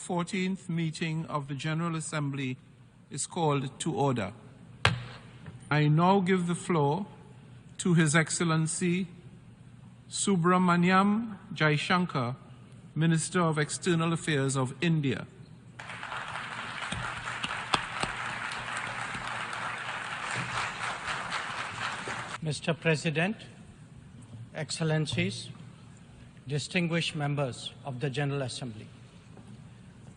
14th meeting of the General Assembly is called to order. I now give the floor to His Excellency Subramaniam Jaishankar, Minister of External Affairs of India. Mr. President, Excellencies, distinguished members of the General Assembly,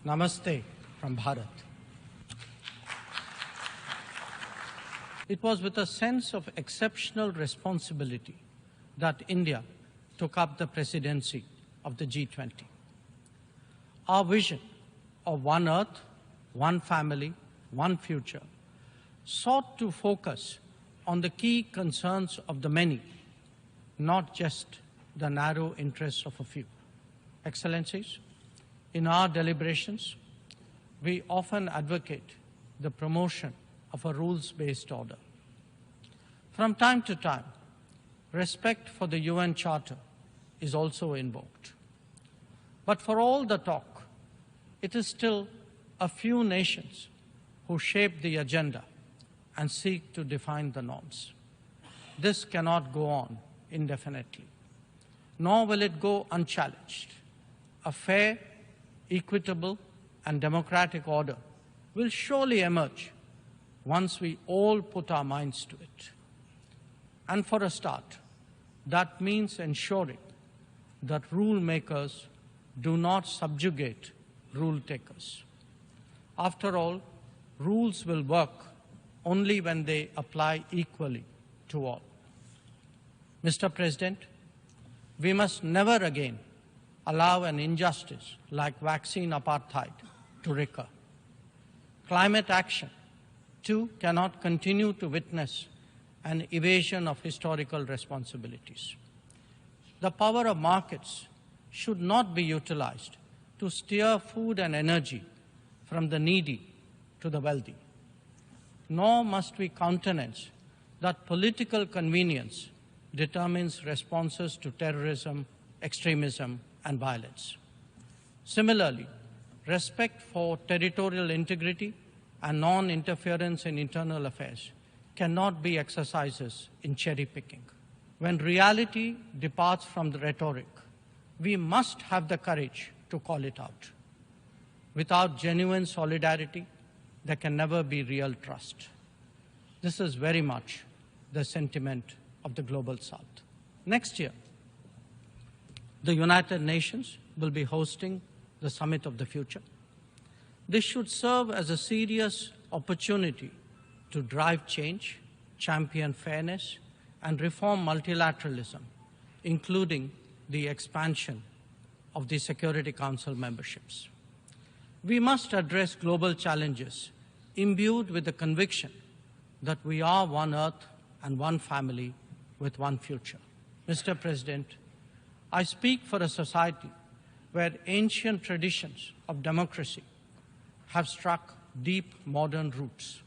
Namaste from Bharat. It was with a sense of exceptional responsibility that India took up the presidency of the G20. Our vision of one Earth, one family, one future sought to focus on the key concerns of the many, not just the narrow interests of a few. Excellencies, in our deliberations, we often advocate the promotion of a rules-based order. From time to time, respect for the UN Charter is also invoked. But for all the talk, it is still a few nations who shape the agenda and seek to define the norms. This cannot go on indefinitely, nor will it go unchallenged. A fair, equitable, and democratic order will surely emerge once we all put our minds to it. And for a start, that means ensuring that rule makers do not subjugate rule takers. After all, rules will work only when they apply equally to all. Mr. President, we must never again allow an injustice like vaccine apartheid to recur. Climate action, too, cannot continue to witness an evasion of historical responsibilities. The power of markets should not be utilized to steer food and energy from the needy to the wealthy. Nor must we countenance that political convenience determines responses to terrorism, extremism, and violence. Similarly, respect for territorial integrity and non-interference in internal affairs cannot be exercises in cherry-picking. When reality departs from the rhetoric, we must have the courage to call it out. Without genuine solidarity, there can never be real trust. This is very much the sentiment of the Global South. Next year, the United Nations will be hosting the Summit of the Future. This should serve as a serious opportunity to drive change, champion fairness, and reform multilateralism, including the expansion of the Security Council memberships. We must address global challenges imbued with the conviction that we are one Earth and one family with one future. Mr. President, I speak for a society where ancient traditions of democracy have struck deep modern roots.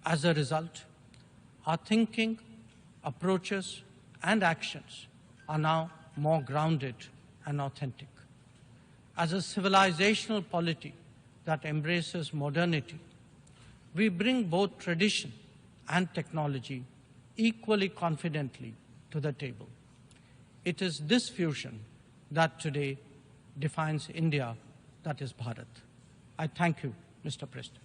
As a result, our thinking, approaches, and actions are now more grounded and authentic. As a civilizational polity that embraces modernity, we bring both tradition and technology equally confidently to the table. It is this fusion that today defines India, that is Bharat. I thank you, Mr. President.